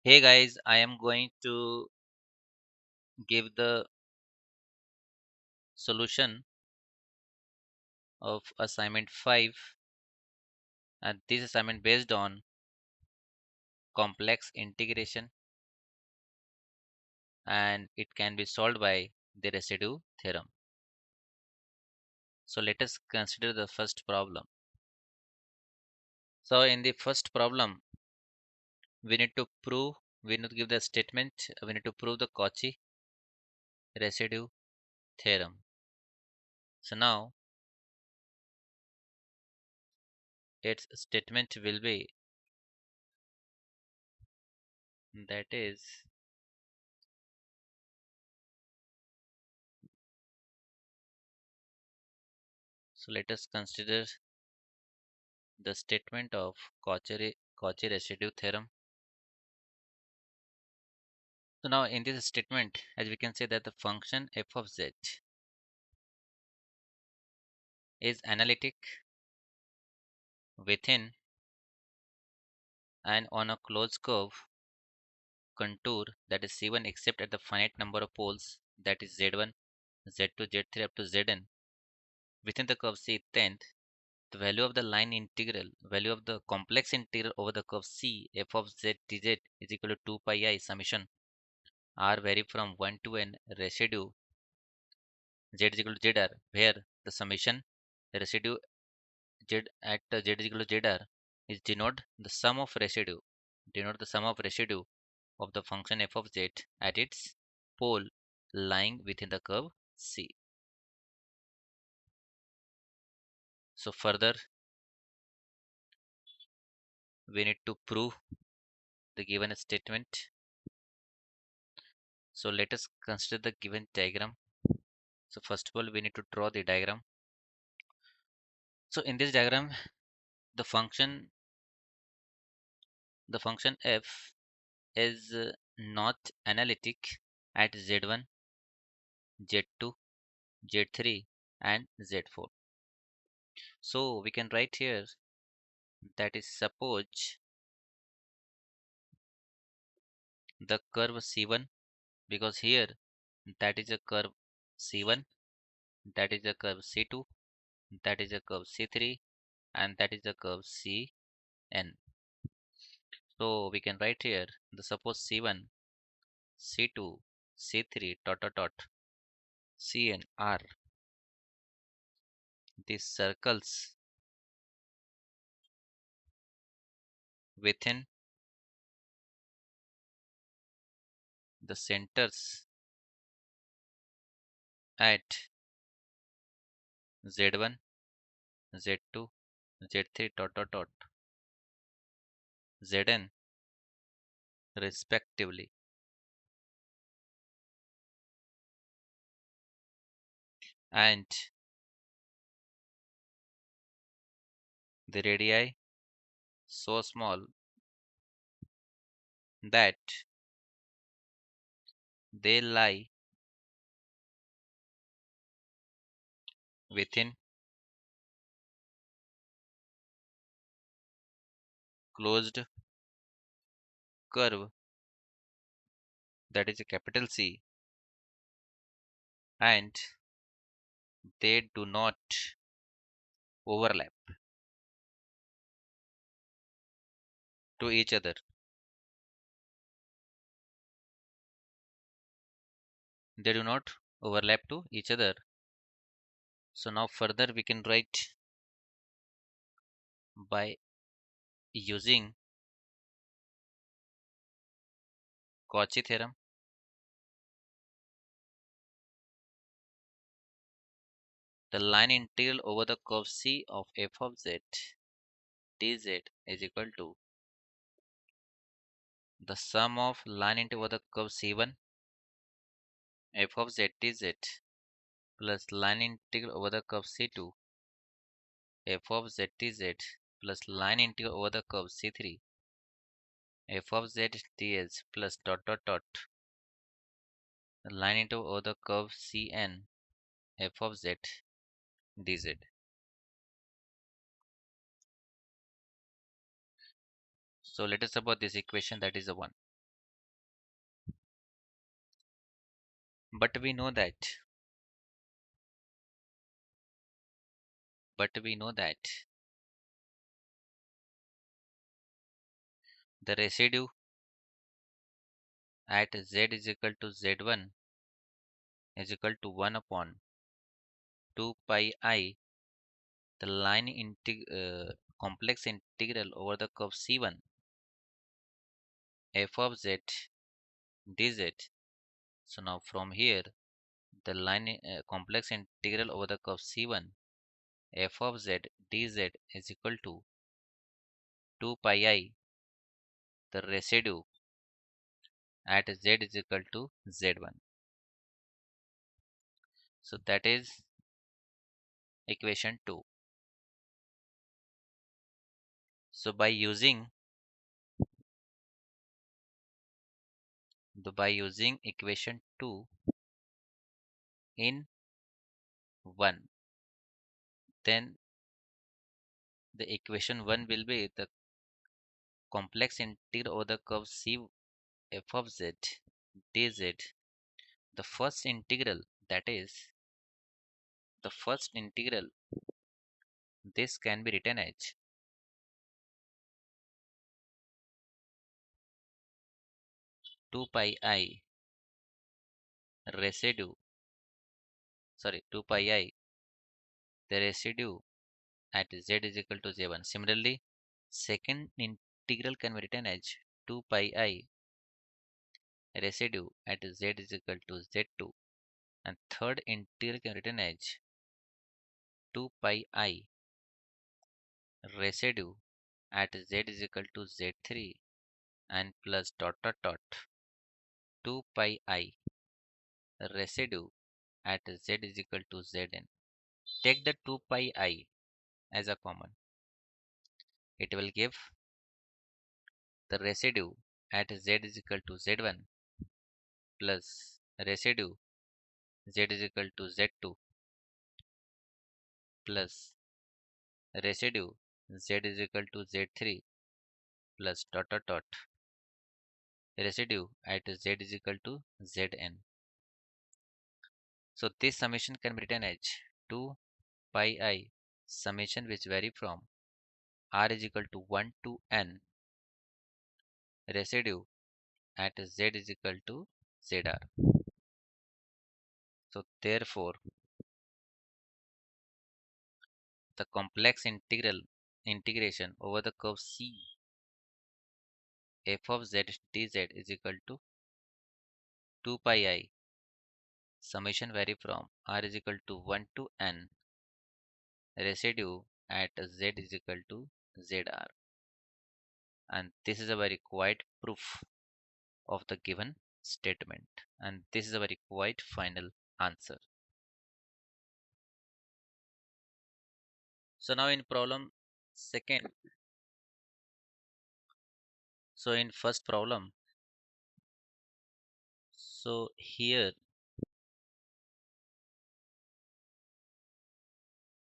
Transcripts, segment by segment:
Hey guys, I am going to give the solution of assignment 5, and this assignment based on complex integration, and it can be solved by the residue theorem. So let us consider the first problem. So in the first problem we need to prove, we need to give the statement, we need to prove the Cauchy residue theorem. So now its statement will be, that is, so let us consider the statement of Cauchy residue theorem. So now in this statement, as we can say that the function f of z is analytic within and on a closed curve contour, that is C1, except at the finite number of poles, that is Z1, Z2, Z3 up to Zn. Within the curve C, then the value of the line integral, value of the complex integral over the curve C, f of z dz is equal to 2 pi I summation r vary from 1 to n residue z is equal to zr, where the summation residue z at z is equal to zr is denote the sum of residue of the function f of z at its pole lying within the curve C. So further we need to prove the given statement. So let us consider the given diagram. So first of all we need to draw the diagram. So in this diagram the function f is not analytic at z1, z2, z3 and z4. So we can write here, that is, suppose the curve C1, because here that is a curve C1, that is a curve C2, that is a curve C3 and that is a curve Cn. So we can write here the suppose C1, C2, C3 dot dot dot Cn are these circles within the centers at Z1, Z2, Z3 dot dot dot Zn respectively, and the radii so small that they lie within closed curve, that is a capital C, and they do not overlap to each other. They do not overlap to each other. So now further we can write by using Cauchy theorem. The line integral over the curve C of f of z dz is equal to the sum of line integral over the curve C1 f of z dz plus line integral over the curve C2 f of z dz plus line integral over the curve C3 f of z ds plus dot dot dot line integral over the curve Cn f of z dz. So let us suppose this equation, that is the one. But we know that, but we know that the residue at z is equal to z1 is equal to 1 upon 2 pi I, the complex integral over the curve C1 f of z dz. So now from here, the complex integral over the curve C1 f of z dz is equal to 2 pi I, the residue at z is equal to z1. So that is equation 2. So by using equation 2 in 1, then the equation 1 will be the complex integral over the curve C f of z dz. The first integral, that is the first integral, this can be written as 2 pi I residue, sorry, 2 pi I, the residue at z is equal to z1. Similarly, second integral can be written as 2 pi I residue at z is equal to z2, and third integral can be written as 2 pi I residue at z is equal to z3, and plus dot dot dot 2 pi I residue at z is equal to zn. Take the 2 pi I as a common. It will give the residue at z is equal to z1 plus residue z is equal to z2 plus residue z is equal to z3 plus dot dot dot residue at z is equal to zn. So this summation can be written as 2 pi I summation which vary from r is equal to 1 to n residue at z is equal to zr. So therefore, the complex integration over the curve C f of z dz is equal to 2 pi I summation vary from r is equal to 1 to n residue at z is equal to zr. And this is a very quiet proof of the given statement, and this is a very quite final answer. So now in problem second, so in first problem, so here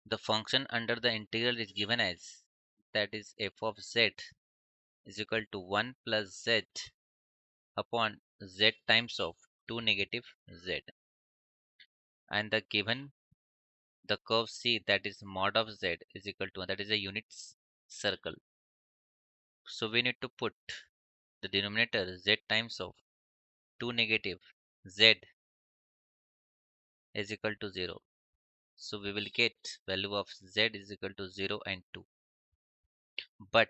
the function under the integral is given as, that is f of z is equal to 1 plus z upon z times of 2 negative z, and the given the curve C, that is mod of z is equal to, that is a unit circle. So we need to put the denominator z times of 2 negative z is equal to 0. So we will get value of z is equal to 0 and 2. But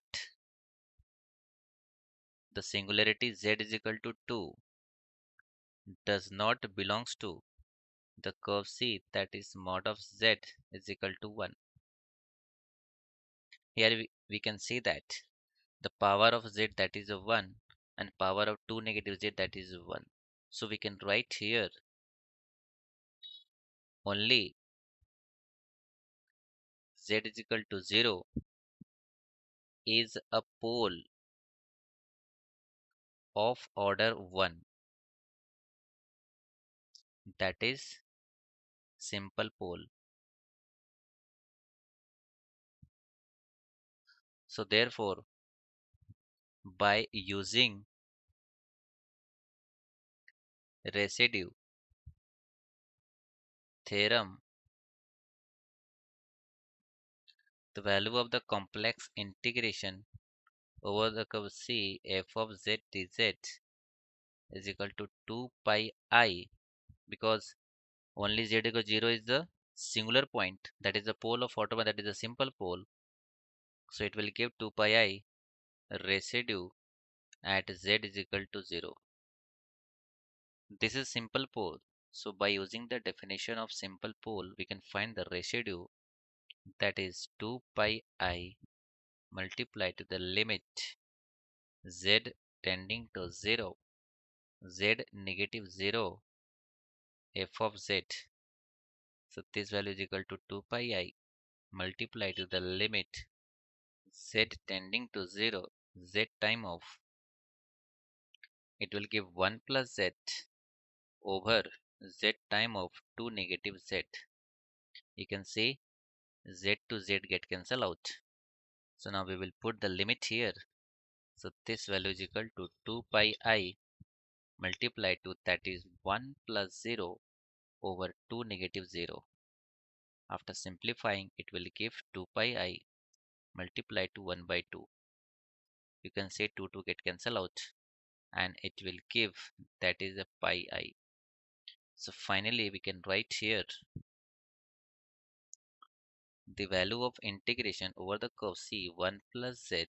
the singularity z is equal to 2 does not belongs to the curve C, that is mod of z is equal to 1. Here we can see that the power of z, that is a 1, and power of 2 negative z, that is 1. So we can write here only z is equal to 0 is a pole of order 1, that is simple pole. So therefore, by using residue theorem, the value of the complex integration over the curve C f of z dz is equal to 2 pi I, because only z equal 0 is the singular point, that is the pole of autobahn, that is a simple pole. So it will give 2 pi I residue at z is equal to 0. This is simple pole. So by using the definition of simple pole, we can find the residue, that is 2 pi I multiplied to the limit z tending to 0, z negative 0, f of z. So this value is equal to 2 pi I multiplied to the limit z tending to 0, z time of, it will give 1 plus z over z time of 2 negative z. You can see z to z get cancelled out. So now we will put the limit here. So this value is equal to 2 pi I multiplied to, that is 1 plus 0 over 2 negative 0. After simplifying, it will give 2 pi I multiplied to 1 by 2. You can say 2 to get cancelled out, and it will give, that is a pi I. So finally we can write here the value of integration over the curve C 1 plus z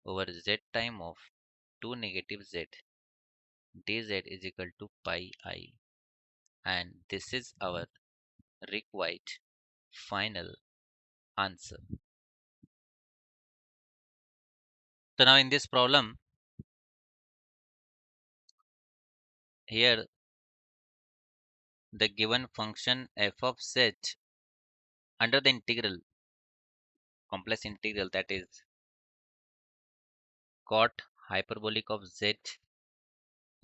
over z time of 2 negative z dz is equal to pi I, and this is our required final answer. So now in this problem, here the given function f of z under the integral, complex integral, that is cot hyperbolic of z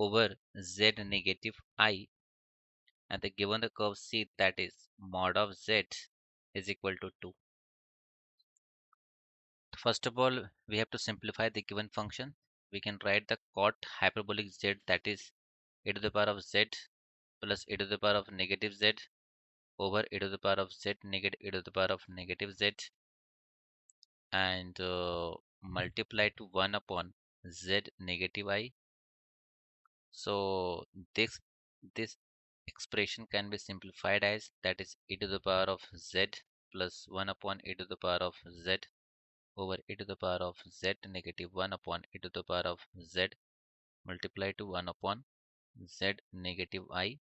over z negative I, and the given the curve C, that is mod of z is equal to 2. First of all, we have to simplify the given function. We can write the cot hyperbolic z, that is e to the power of z plus e to the power of negative z over e to the power of z negative e to the power of negative z, and multiply to 1 upon z negative I. So this expression can be simplified as, that is e to the power of z plus 1 upon e to the power of z over e to the power of z negative 1 upon e to the power of z multiply to 1 upon z negative I.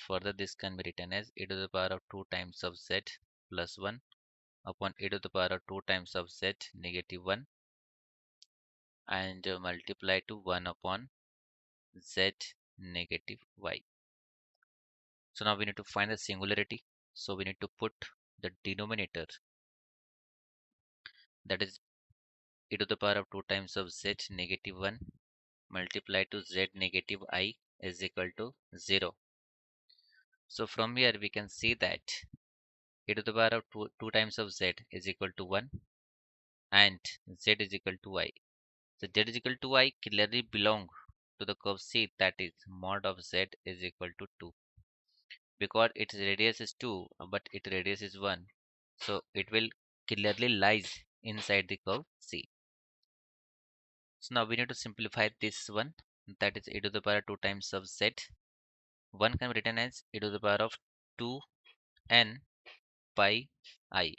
Further, this can be written as e to the power of 2 times of z plus 1 upon e to the power of 2 times of z negative 1, and multiply to 1 upon z negative y. So now we need to find the singularity. So we need to put the denominator, that is e to the power of 2 times of z negative 1 multiply to z negative I is equal to 0. So from here we can see that e to the power of 2 times of z is equal to 1 and z is equal to I. So z is equal to I clearly belong to the curve C, that is mod of z is equal to 2, because its radius is 2 but its radius is 1, so it will clearly lies inside the curve C. So now we need to simplify this one, that is e to the power 2 times of z. 1 can be written as e to the power of 2n pi I.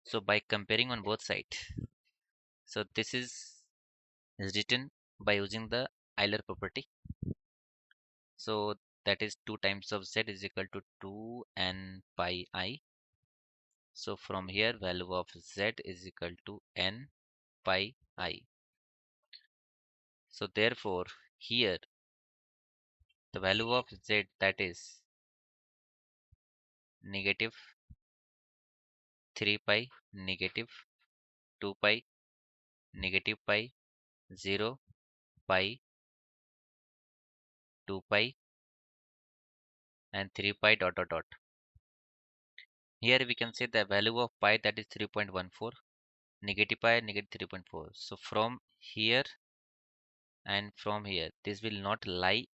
So by comparing on both sides, so this is written by using the Euler property. So that is 2 times of z is equal to 2n pi I. So from here value of z is equal to n pi I. So therefore here the value of z, that is negative 3 pi, negative 2 pi, negative pi, 0 pi, 2 pi, and 3 pi dot dot dot. Here we can say the value of pi, that is 3.14, negative pi negative 3.4. So from here and from here this will not lie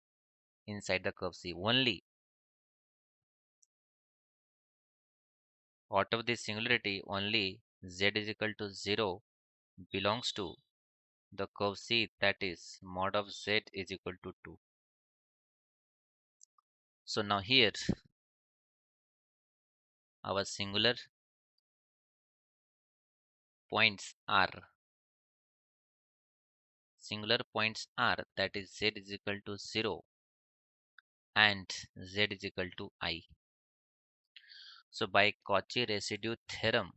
inside the curve C. Only out of this singularity only z is equal to 0 belongs to the curve C, that is mod of z is equal to 2. So now here our points singular points are, that is z is equal to 0 and z is equal to I. So by Cauchy residue theorem,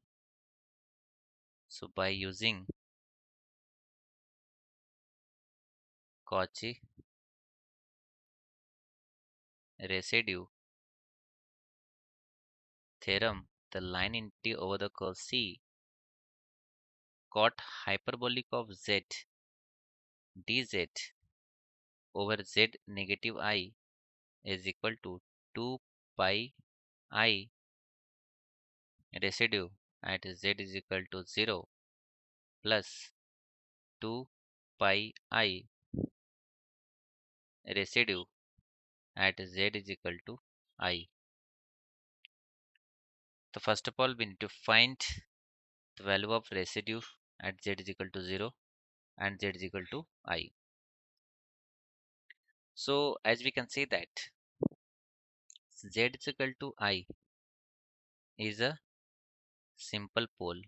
so by using Cauchy residue theorem, the line entity over the curve C cot hyperbolic of z dz over z negative I is equal to 2 pi I residue at z is equal to 0 plus 2 pi I residue at z is equal to I. So first of all we need to find the value of residue at z is equal to 0 and z is equal to I. So as we can see that z is equal to I is a simple pole,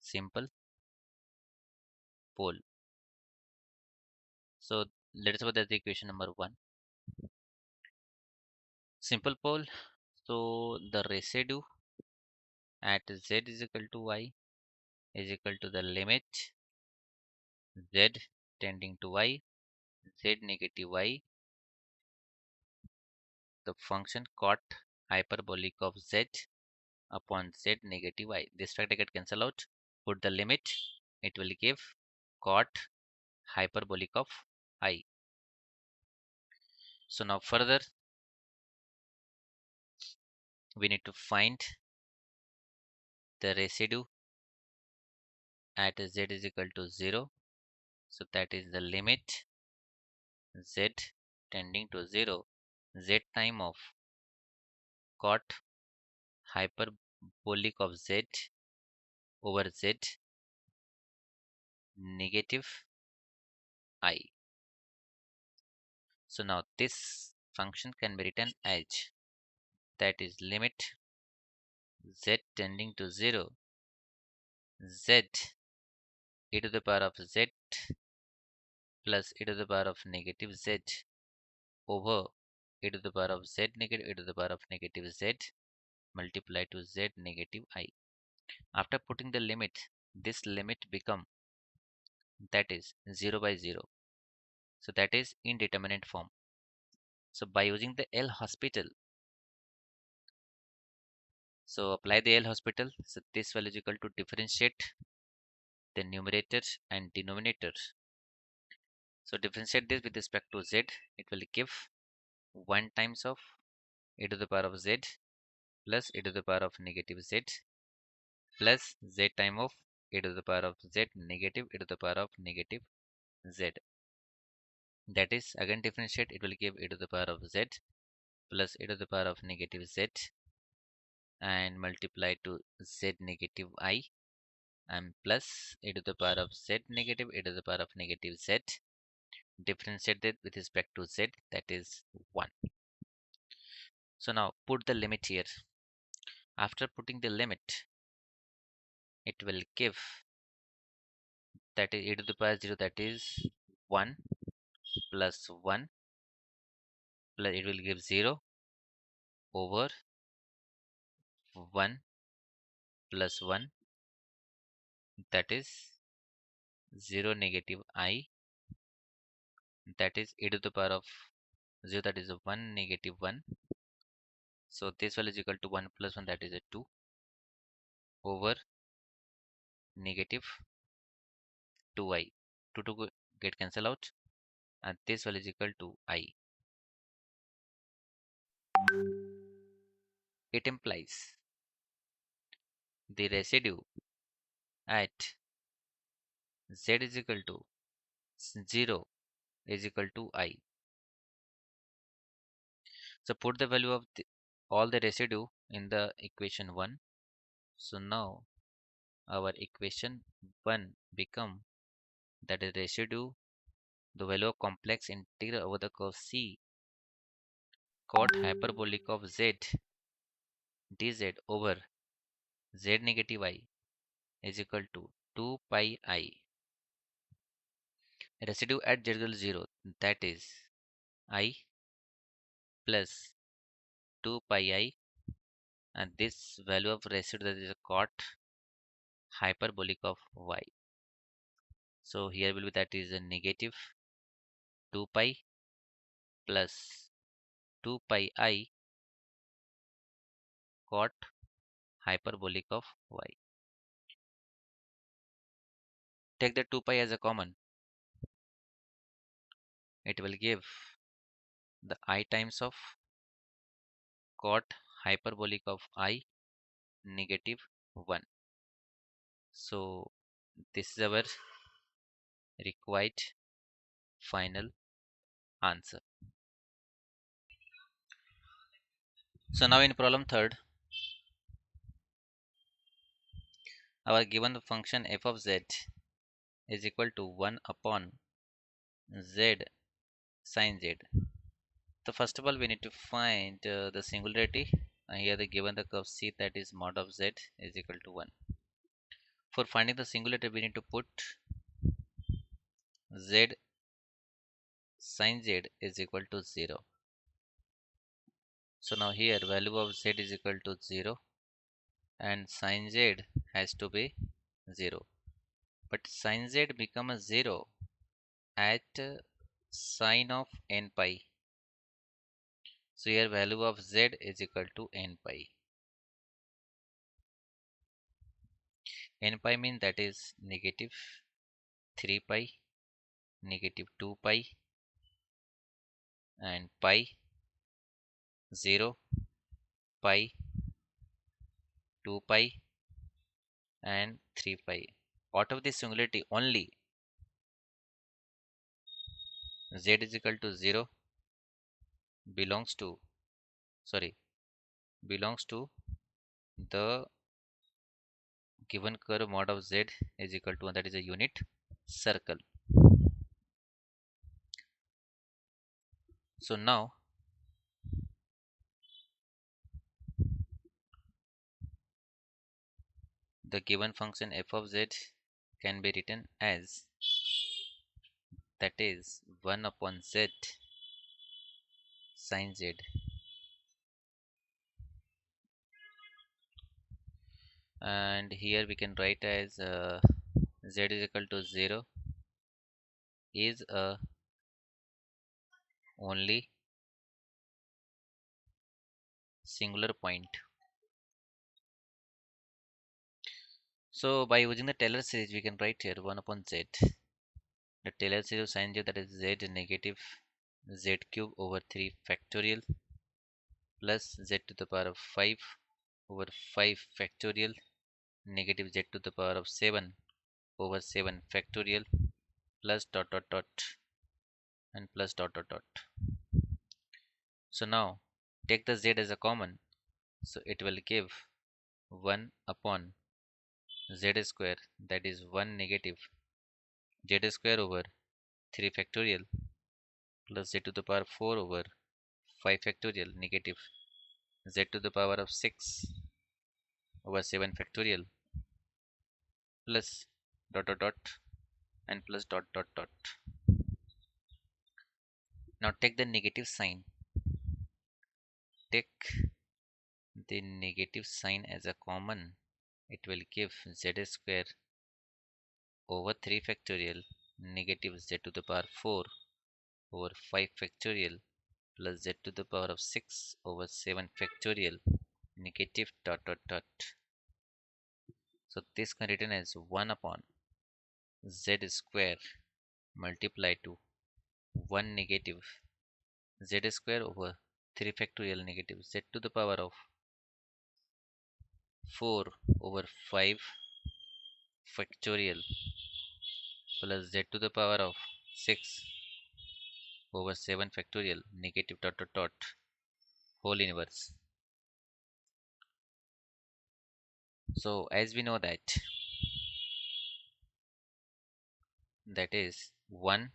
simple pole. So let us suppose that's the equation number 1. Simple pole. So the residue at z is equal to y is equal to the limit z tending to y, z negative y, the function cot hyperbolic of z upon z negative y. This factor get cancelled out. Put the limit. It will give cot hyperbolic of I. So now further we need to find the residue at z is equal to 0. So that is the limit z tending to 0, z time of cot hyperbolic of z over z negative I. So now this function can be written as, that is limit z tending to 0, z e to the power of z plus e to the power of negative z over e to the power of z negative e to the power of negative z multiplied to z negative I. After putting the limit, this limit become, that is 0 by 0. So that is indeterminate form. So by using the L'Hospital, so apply the L'Hospital. So this value is equal to differentiate the numerator and denominator. So differentiate this with respect to z. It will give 1 times of e to the power of z plus e to the power of negative z plus z time of e to the power of z negative e to the power of negative z. That is again differentiate. It will give e to the power of z plus e to the power of negative z and multiply to z negative I and plus e to the power of z negative e to the power of negative z. Differentiate it with respect to z, that is 1. So now put the limit here. After putting the limit, it will give, that is e to the power 0, that is 1 plus 1 plus it will give 0 over 1 plus 1, that is 0 negative I, that is e to the power of 0, that is a 1 negative 1. So this value is equal to 1 plus 1, that is a 2 over negative 2i. 2 to get cancelled out and this value is equal to I. It implies the residue at z is equal to 0 is equal to I. So put the value of all the residue in the equation 1. So now our equation 1 become that is residue the value of complex integral over the curve C cot hyperbolic of z dz over z negative I is equal to 2 pi I residue at z equal 0, that is I plus 2 pi I, and this value of residue that is a cot hyperbolic of y. So here will be that is a negative 2 pi plus 2 pi I cot hyperbolic of y. Take the 2 pi as a common. It will give the I times of cot hyperbolic of I negative 1. So this is our required final answer. So now in problem third, our given function f of z is equal to 1 upon z sin z. So first of all we need to find the singularity. Here the given the curve C, that is mod of z is equal to 1. For finding the singularity we need to put z sin z is equal to 0. So now here value of z is equal to 0 and sin z has to be 0. But sin z become a 0 at sine of n pi. So here value of z is equal to n pi. N pi means that is negative 3 pi, negative 2 pi, and pi, 0, pi, 2 pi, and 3 pi. Out of this singularity only z is equal to 0 belongs to belongs to the given curve mod of z is equal to 1, that is a unit circle. So now the given function f of z can be written as that is 1 upon z sin z, and here we can write as z is equal to 0 is a only singular point. So by using the Taylor series we can write here 1 upon z, the Taylor series of sin z, that is z negative z cube over 3 factorial plus z to the power of 5 over 5 factorial negative z to the power of 7 over 7 factorial plus dot dot dot and plus dot dot dot. So now take the z as a common, so it will give 1 upon z square, that is 1 negative z square over 3 factorial plus z to the power 4 over 5 factorial negative z to the power of 6 over 7 factorial plus dot dot dot and plus dot dot dot. Now take the negative sign. Take the negative sign as a common. It will give z square over 3 factorial negative z to the power 4 over 5 factorial plus z to the power of 6 over 7 factorial negative dot dot dot. So this can be written as 1 upon z square multiplied to 1 negative z square over 3 factorial negative z to the power of 4 over 5 factorial plus z to the power of 6 over 7 factorial negative dot dot dot whole inverse. So as we know that is 1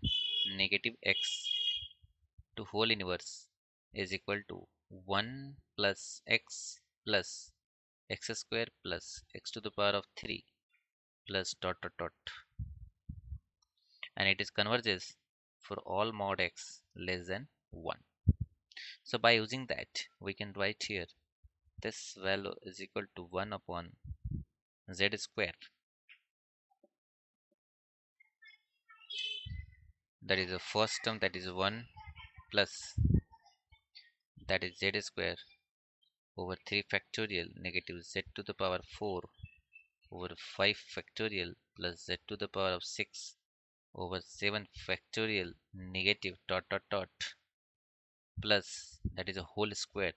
negative x to whole inverse is equal to 1 plus x square plus x to the power of 3 plus dot dot dot, and it is converges for all mod x less than 1. So by using that we can write here this value is equal to 1 upon z square, that is the first term, that is 1 plus that is z square over 3 factorial negative z to the power 4 over 5 factorial plus z to the power of 6 over 7 factorial negative dot dot dot plus that is a whole square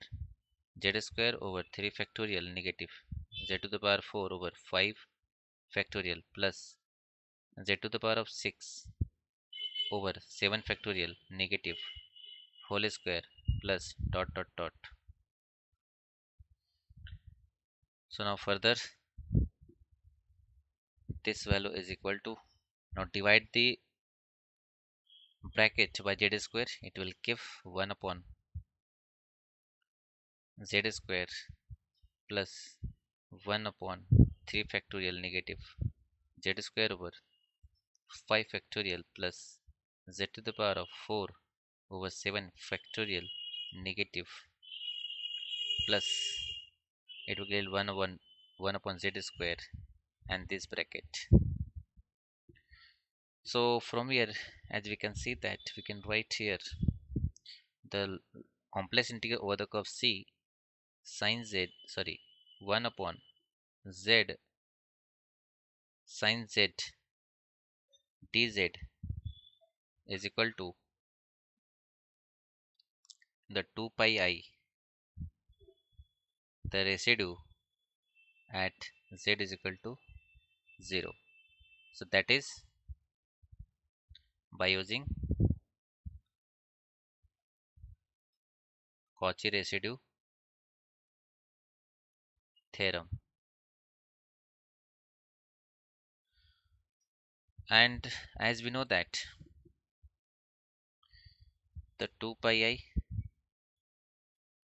z square over 3 factorial negative z to the power 4 over 5 factorial plus z to the power of 6 over 7 factorial negative whole square plus dot dot dot. So now further this value is equal to, now divide the bracket by z square, it will give 1 upon z square plus 1 upon 3 factorial negative z square over 5 factorial plus z to the power of 4 over 7 factorial negative plus it will give 1 upon z square and this bracket. So from here as we can see that we can write here the complex integral over the curve c sin z, sorry, 1 upon z sin z dz is equal to the 2 pi I, the residue at z is equal to 0. So that is by using Cauchy Residue Theorem. And as we know that the 2 pi I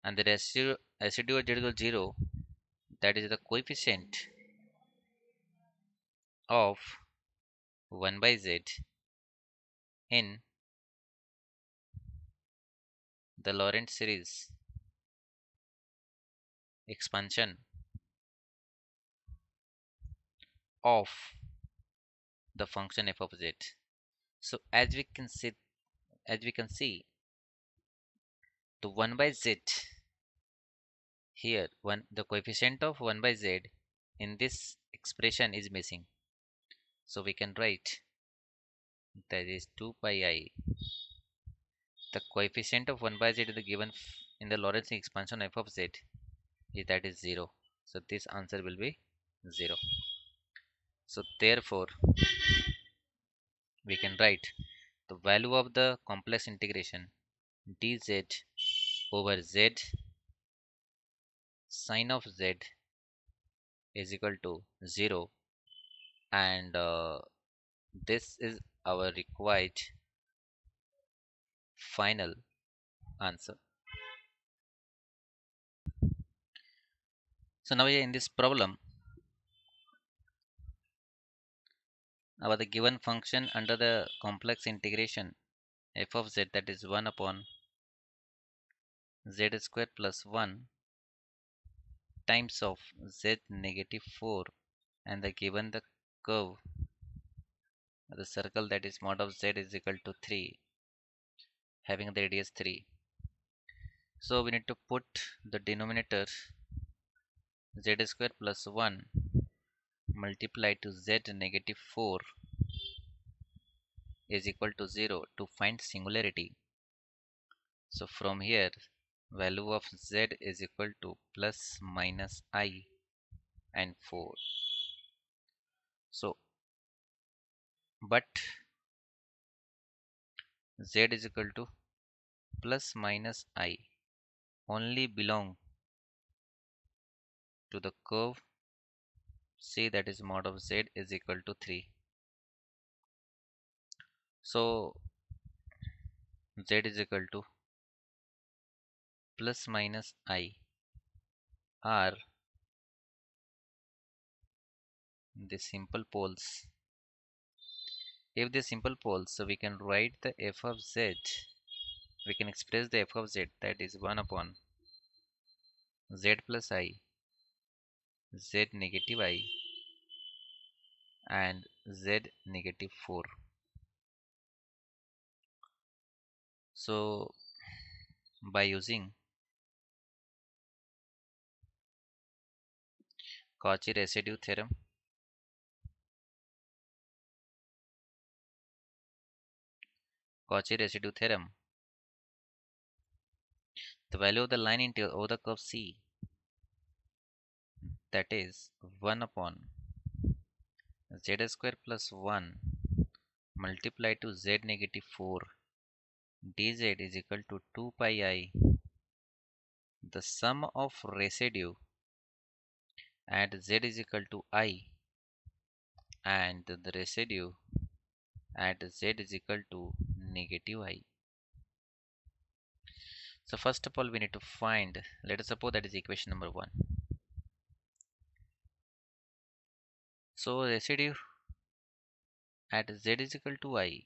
and the residue at z equal 0, that is the coefficient of 1 by z in the Laurent series expansion of the function f of z. So as we can see the 1 by z here, the coefficient of 1 by z in this expression is missing. So we can write that is 2 pi I, the coefficient of 1 by z is the given in the Lorentz expansion f of z is that is 0. So this answer will be 0. So therefore we can write the value of the complex integration dz over z sine of z is equal to 0, and this is our required final answer. So now in this problem our the given function under the complex integration f of z, that is 1 upon z square plus 1 times of z negative 4, and the given the curve the circle, that is mod of z is equal to 3 having the radius 3. So we need to put the denominator z square plus 1 multiplied to z negative 4 is equal to 0 to find singularity. So from here value of z is equal to plus minus I and 4. So but z is equal to plus minus I only belong to the curve C, that is mod of Z, is equal to 3. So Z is equal to plus minus I are the simple poles. If the simple poles, so we can write the f of Z, we can express the f of Z, that is 1 upon Z plus I, Z negative I, and Z negative 4. So by using Cauchy Residue Theorem, the value of the line integral over the curve C, that is 1 upon Z square plus 1 multiplied to Z negative 4 dz is equal to 2 pi I, the sum of residue at Z is equal to I and the residue at Z is equal to negative I. So first of all we need to find, let us suppose that is equation number 1. So residue at Z is equal to I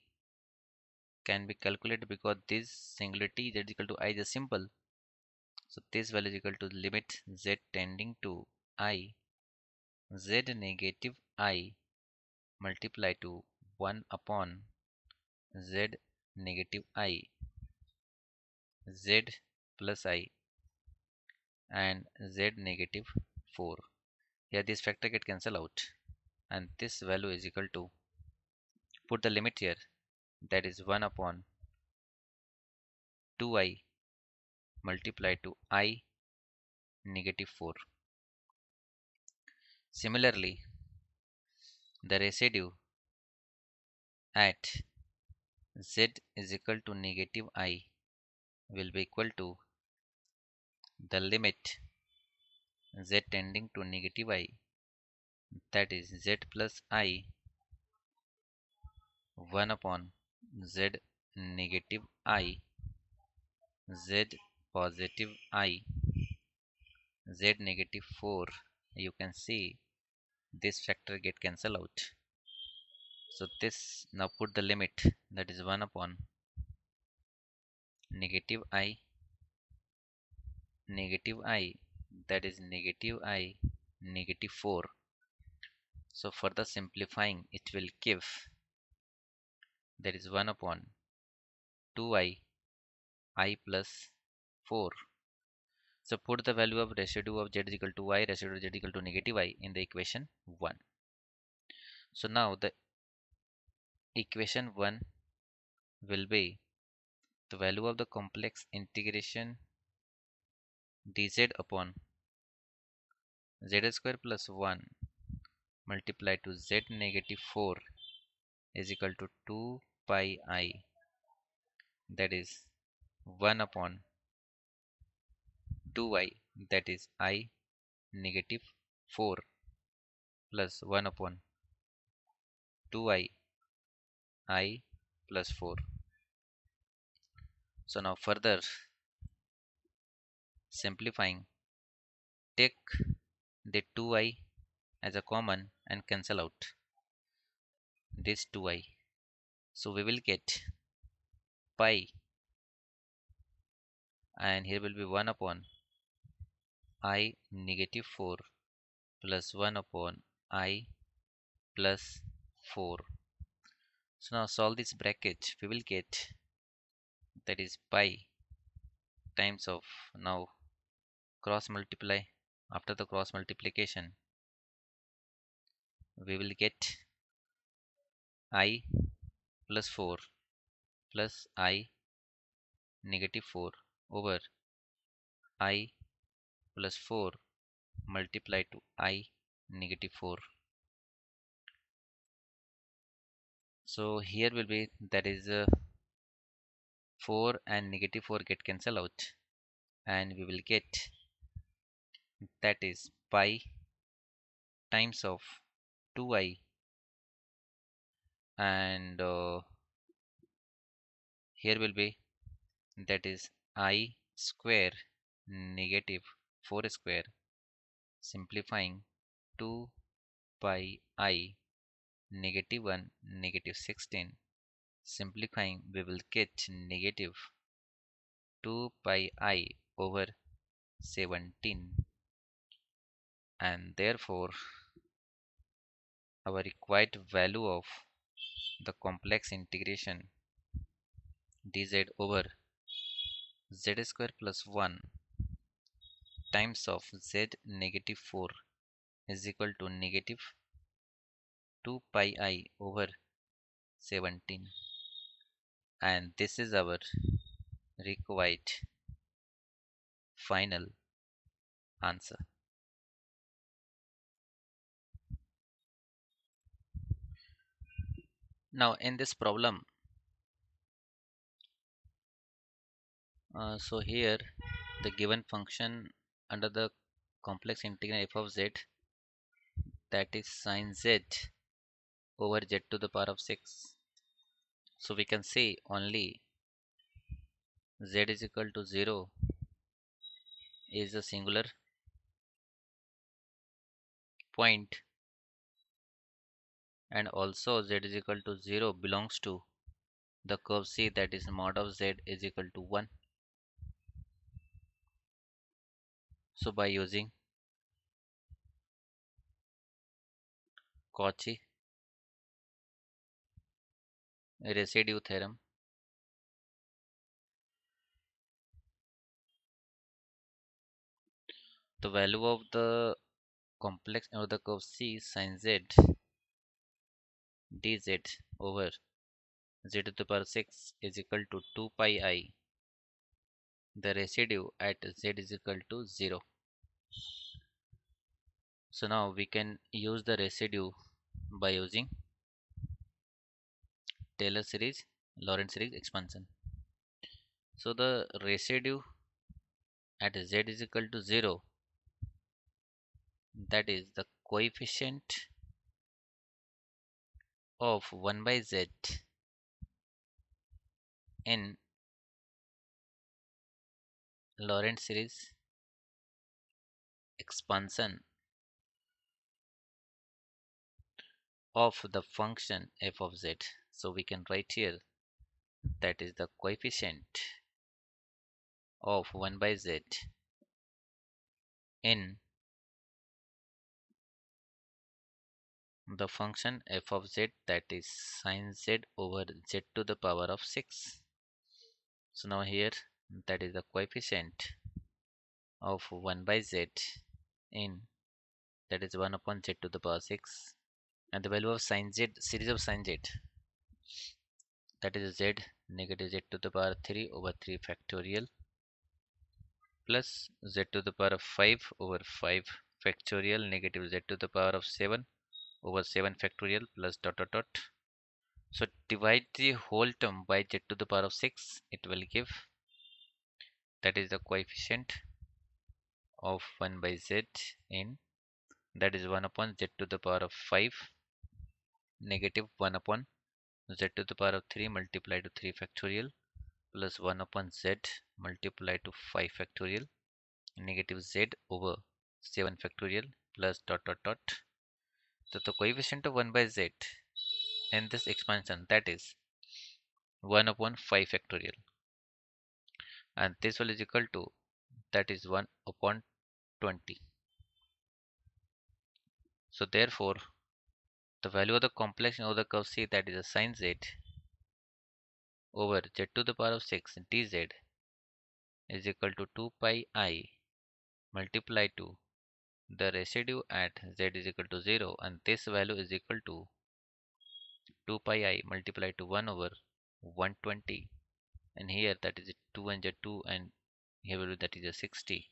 can be calculated because this singularity Z is equal to I is simple. So this value is equal to limit Z tending to I, Z negative I multiplied to 1 upon Z negative I, Z plus I, and Z negative 4. Here this factor get cancelled out and this value is equal to, put the limit here, that is 1 upon 2I multiplied to I negative 4. Similarly, the residue at Z is equal to negative I will be equal to the limit Z tending to negative I, that is Z plus I 1 upon Z negative I, Z positive I, Z negative 4. You can see this factor get cancelled out. So this, now put the limit, that is 1 upon negative I, that is negative I, negative 4. So further simplifying it will give, that is 1 upon 2I, I plus 4. So put the value of residue of Z is equal to I, residue of Z is equal to negative I in the equation 1. So now the equation 1 will be the value of the complex integration dz upon Z square plus 1 multiplied to Z negative 4 is equal to 2 pi I, that is 1 upon 2I, that is I negative 4 plus 1 upon 2I, I plus 4. So now further simplifying, take the 2I as a common and cancel out this 2I. So we will get pi, and here will be 1 upon I negative 4 plus 1 upon I plus 4. So now solve this bracket, we will get, that is pi times of, now cross multiply, after the cross multiplication we will get I plus 4 plus I negative 4 over I plus 4 multiplied to I negative 4. So here will be, that is 4 and negative 4 get cancelled out and we will get, that is pi times of 2i, and here will be, that is I square negative 4 square, simplifying 2 pi I negative 1 negative 16, simplifying we will get negative 2 pi I over 17, and therefore our required value of the complex integration dz over z square plus 1 times of z negative 4 is equal to negative 2 pi I over 17, and this is our required final answer. Now in this problem, so here the given function under the complex integral f of z, that is sine z over z to the power of 6. So we can say only z is equal to 0 is a singular point, and also z is equal to 0 belongs to the curve C, that is mod of z is equal to 1. So by using Cauchy residue theorem, the value of the complex or the curve C sin z dz over z to the power 6 is equal to 2 pi I, the residue at z is equal to 0. So now we can use the residue by using Taylor series, Lorentz series expansion. So the residue at z is equal to 0, that is the coefficient of 1 by z in Lorentz series expansion of the function f of z. So we can write here, that is the coefficient of 1 by z in the function f of z, that is sin z over z to the power of 6. So now here, that is the coefficient of 1 by z in, that is 1 upon z to the power 6, and the value of sin z, series of sin z, that is z negative z to the power 3 over 3 factorial plus z to the power of 5 over 5 factorial negative z to the power of 7 over 7 factorial plus dot dot dot. So divide the whole term by z to the power of 6, it will give, that is the coefficient of 1 by z in, that is 1 upon z to the power of 5 negative 1 upon z to the power of 3 multiplied to 3 factorial plus 1 upon z multiplied to 5 factorial negative z over 7 factorial plus dot dot dot. So the coefficient of 1 by z in this expansion, that is 1 upon 5 factorial, and this will is equal to, that is 1 upon 20. So therefore the value of the complex of the curve C, that is a sin z over z to the power of 6 dz is equal to 2 pi I multiplied to the residue at z is equal to 0, and this value is equal to 2 pi I multiplied to 1 over 120, and here that is a 2 and z 2, and here will be, that is a 60.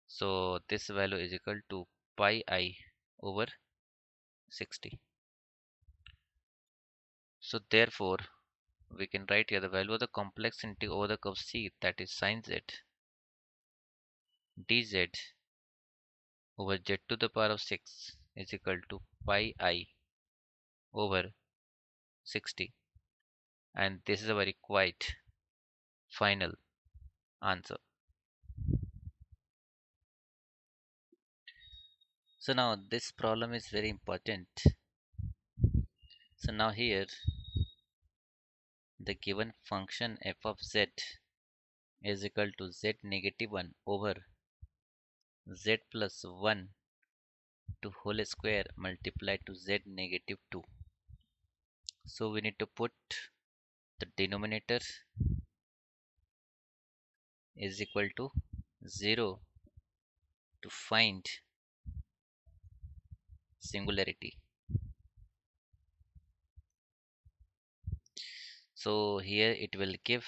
So this value is equal to pi I over 60. So therefore we can write here the value of the complex integral over the curve C, that is sin z dz over z to the power of 6 is equal to pi I over 60, and this is a very quite final answer. So now this problem is very important. So now here the given function f of z is equal to z negative 1 over z plus 1 to whole square multiplied to z negative 2. So we need to put the denominator is equal to 0 to find singularity. So here it will give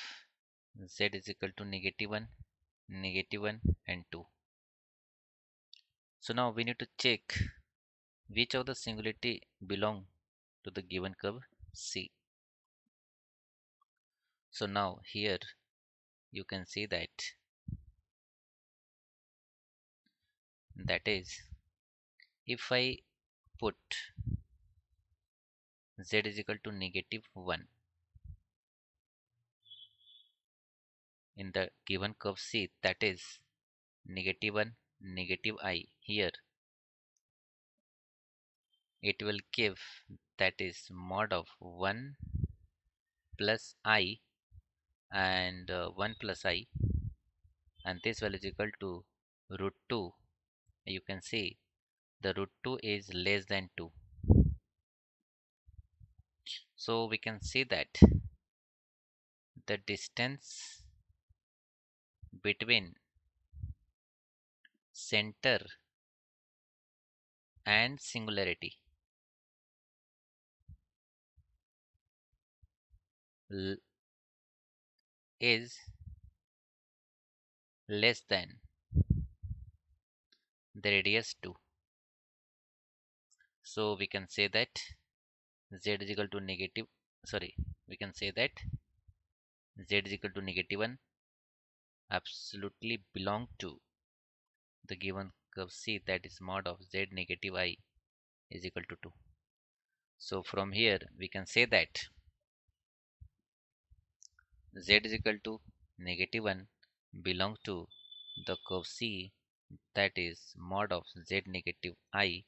z is equal to negative 1 and 2. So now we need to check which of the singularity belong to the given curve C. So now here you can see that is, if I put z is equal to negative 1 in the given curve C, that is negative 1 negative I, here it will give that is mod of 1 plus I and 1 plus I, and this value is equal to root 2. You can see the root 2 is less than 2. So we can see that the distance between center and singularity is less than the radius 2. So we can say that z is equal to negative, sorry, we can say that z is equal to negative 1 absolutely belong to the given curve C, that is mod of z negative I is equal to 2. So from here we can say that z is equal to negative 1 belong to the curve C, that is mod of z negative I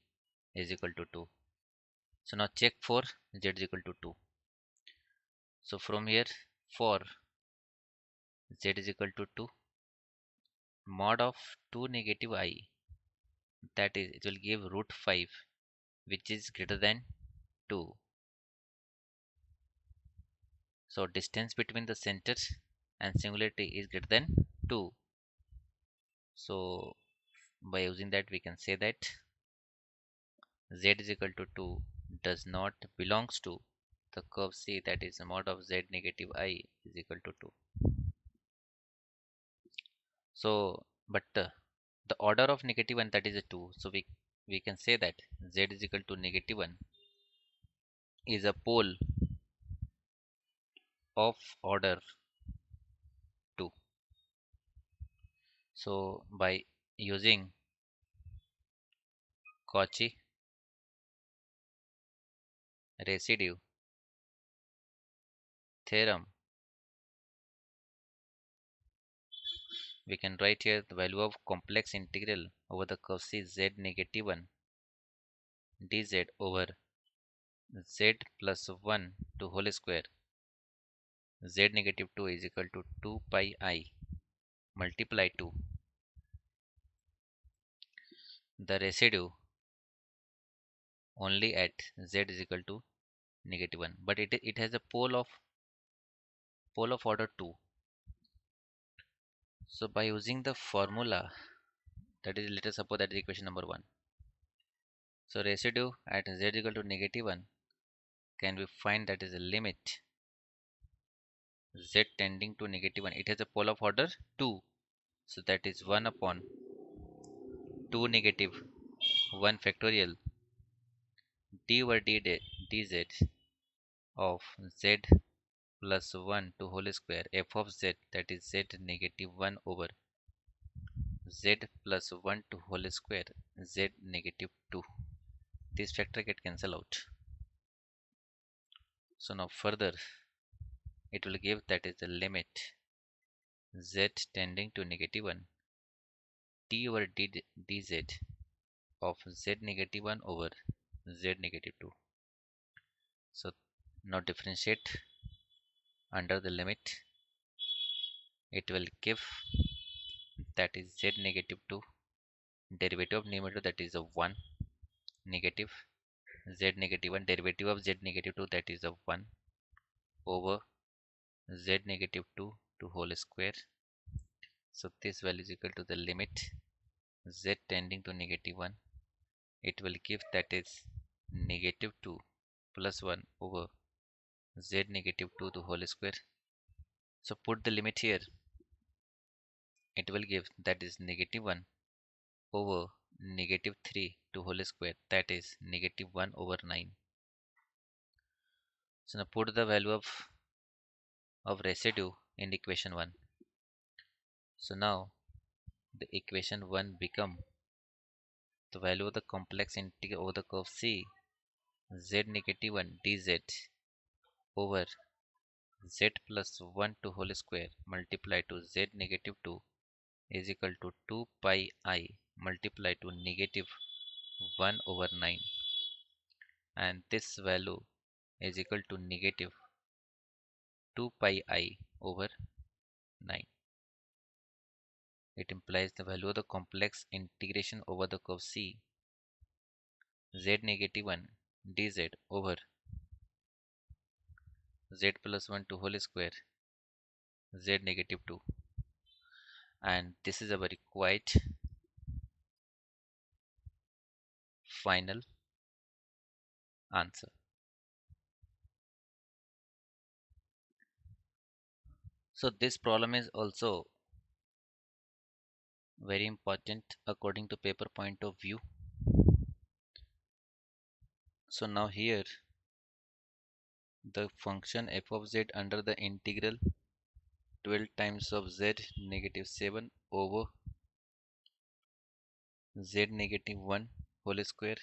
is equal to 2. So now check for z is equal to 2. So from here for z is equal to 2, mod of 2 negative I, that is it will give root 5, which is greater than 2. So distance between the centers and singularity is greater than 2. So by using that we can say that z is equal to 2 does not belongs to the curve C, that is mod of z negative I is equal to 2. So but the order of negative 1, that is a 2. So we can say that z is equal to negative 1 is a pole of order 2. So by using Cauchy residue theorem, we can write here the value of complex integral over the curve C z negative 1 dz over z plus 1 to whole square z negative 2 is equal to 2 pi I multiply to the residue only at z is equal to negative 1, but it has a pole of order 2. So by using the formula, that is, let us suppose that is equation number 1. So residue at z is equal to negative 1 can be find, that is a limit z tending to negative 1. It has a pole of order 2. So that is 1 upon 2 negative 1 factorial d over dz of z plus 1 to whole square f of z, that is z negative 1 over z plus 1 to whole square z negative 2. this factor get cancelled out. So now further it will give that is the limit z tending to -1 t over dz of z -1 over z -2. So now differentiate under the limit, it will give that is z -2 derivative of numerator that is a 1 negative z -1 derivative of z -2 that is a 1 over z -2 to whole square. So this value is equal to the limit z tending to -1. It will give that is -2 plus 1 over z -2 to whole square. So put the limit here. It will give that is -1 over -3 to whole square, that is -1 over 9. So now put the value of residue in equation 1. So now the equation 1 become the value of the complex integral over the curve C z -1 dz over z plus 1 to whole square multiplied to z -2 is equal to 2 pi I multiplied to -1 over 9, and this value is equal to -2 pi I over 9. It implies the value of the complex integration over the curve C z -1 dz over z plus 1 to whole square z -2, and this is our required final answer. So this problem is also very important according to paper point of view. So now here the function f of z under the integral 12 times of z -7 over z -1 whole square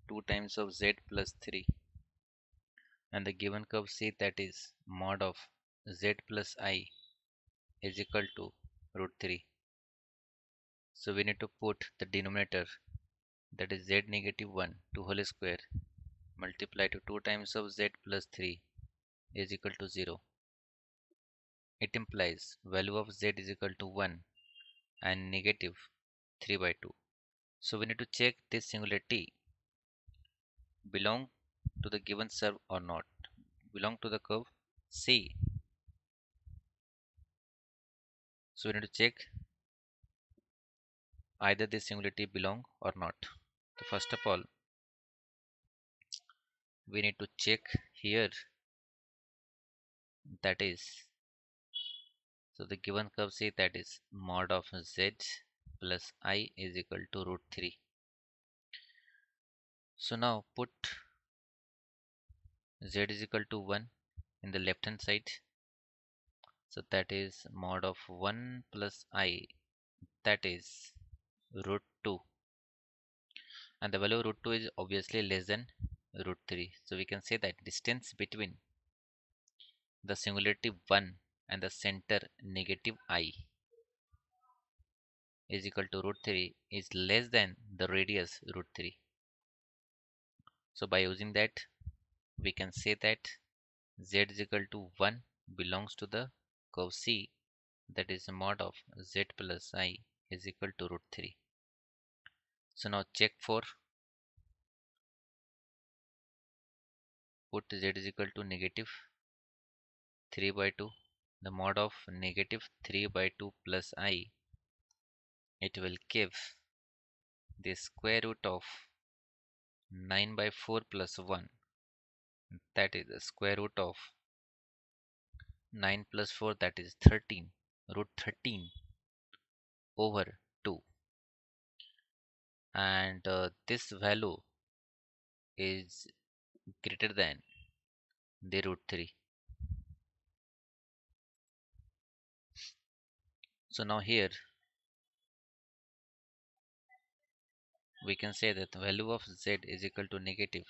2 times of z plus 3, and the given curve C that is mod of z plus I is equal to √3. So we need to put the denominator that is z -1 to whole square multiplied to 2 times of z plus 3 is equal to 0. It implies value of z is equal to 1 and -3 by 2. So we need to check this singularity belong to the given curve or not, belong to the curve C. So we need to check either this singularity belong or not. So first of all we need to check here, that is, so the given curve C that is mod of z plus I is equal to √3. So now put z is equal to 1 in the left hand side, so that is mod of 1 plus I, that is √2, and the value of √2 is obviously less than √3. So we can say that distance between the singularity 1 and the center -I is equal to √3 is less than the radius √3. So by using that we can say that z is equal to 1 belongs to the curve C, that is mod of z plus I is equal to √3. So now check for, put z is equal to -3 by 2, the mod of -3 by 2 plus I, it will give the square root of 9 by 4 plus 1, that is the square root of 9 plus 4, that is 13, √13 over 2, and this value is greater than the √3. So now here we can say that the value of z is equal to negative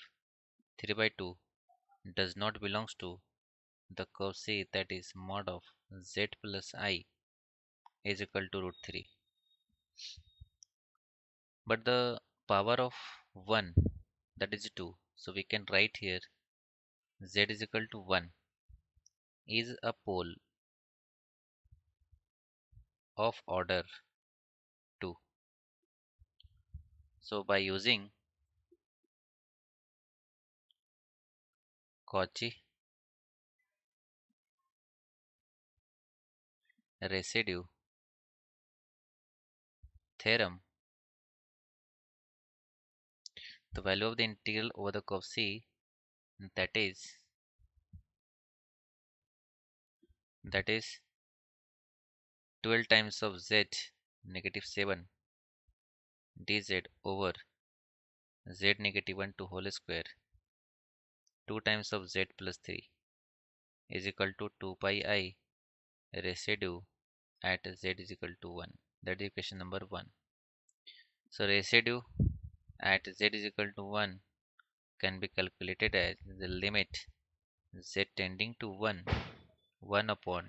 3 by 2 does not belongs to the curve C, that is mod of z plus I is equal to root 3. But the power of 1, that is 2. So we can write here z is equal to 1 is a pole of order 2. So by using Cauchy Residue Theorem, the value of the integral over the curve C, that is that is 12 times of z negative 7 dz over z negative 1 to whole square 2 times of z plus 3 is equal to 2 pi I residue at z is equal to 1. That is equation number 1. So residue at z is equal to 1 can be calculated as the limit z tending to 1 1 upon,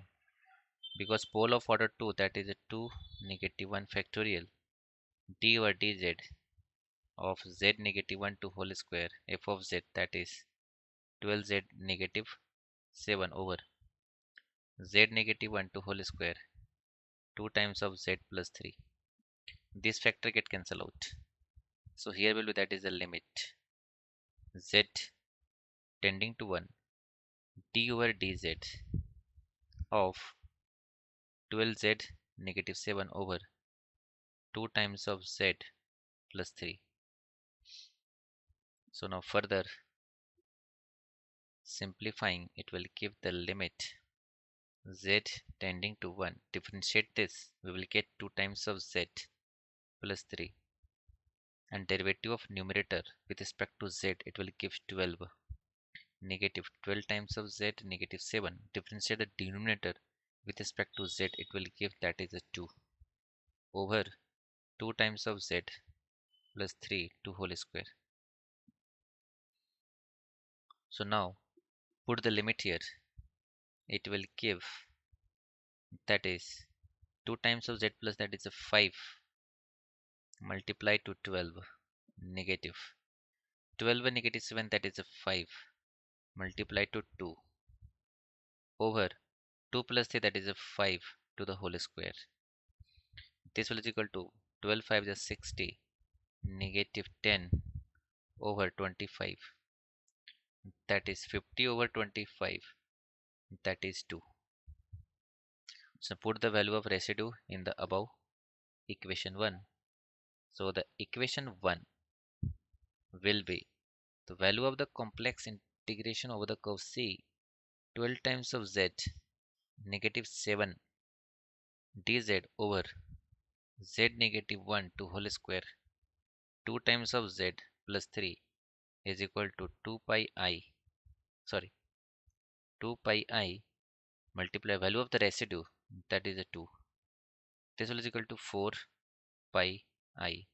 because pole of order 2, that is a 2 negative 1 factorial d over dz of z negative 1 to whole square f of z, that is 12z negative 7 over z negative 1 to whole square 2 times of z plus 3. This factor get cancelled out. So here will be, that is the limit z tending to 1 d over dz of 12z negative 7 over 2 times of z plus 3. So now further simplifying, it will give the limit z tending to 1. Differentiate this, we will get 2 times of z plus 3, and derivative of numerator with respect to z, it will give 12. Negative 12 times of z negative 7. Differentiate the denominator with respect to z, it will give, that is a 2 over 2 times of z plus 3 to whole square. So now put the limit here, it will give, that is 2 times of z plus, that is a 5 multiplied to 12 negative 12 and negative 7, that is a 5 multiplied to 2 over 2 plus 3, that is a 5 to the whole square. This will is equal to 12 5 is 60 negative 10 over 25, that is 50 over 25, that is 2. So put the value of residue in the above equation 1. So the equation 1 will be the value of the complex integration over the curve C, 12 times of z negative 7 dz over z negative 1 to whole square 2 times of z plus 3 is equal to 2 pi I, sorry 2 pi I multiply value of the residue, that is a 2. This will is equal to 4 pi I.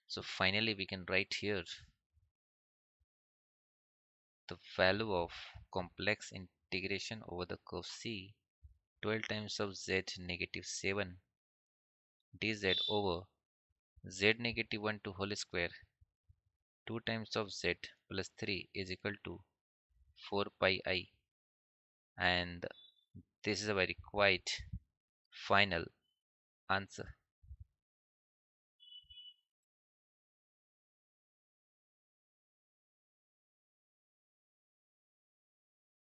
So finally we can write here the value of complex integration over the curve C, 12 times of z negative 7 dz over z negative 1 to whole square 2 times of z plus 3 is equal to 4 pi I, and this is a very quite final answer.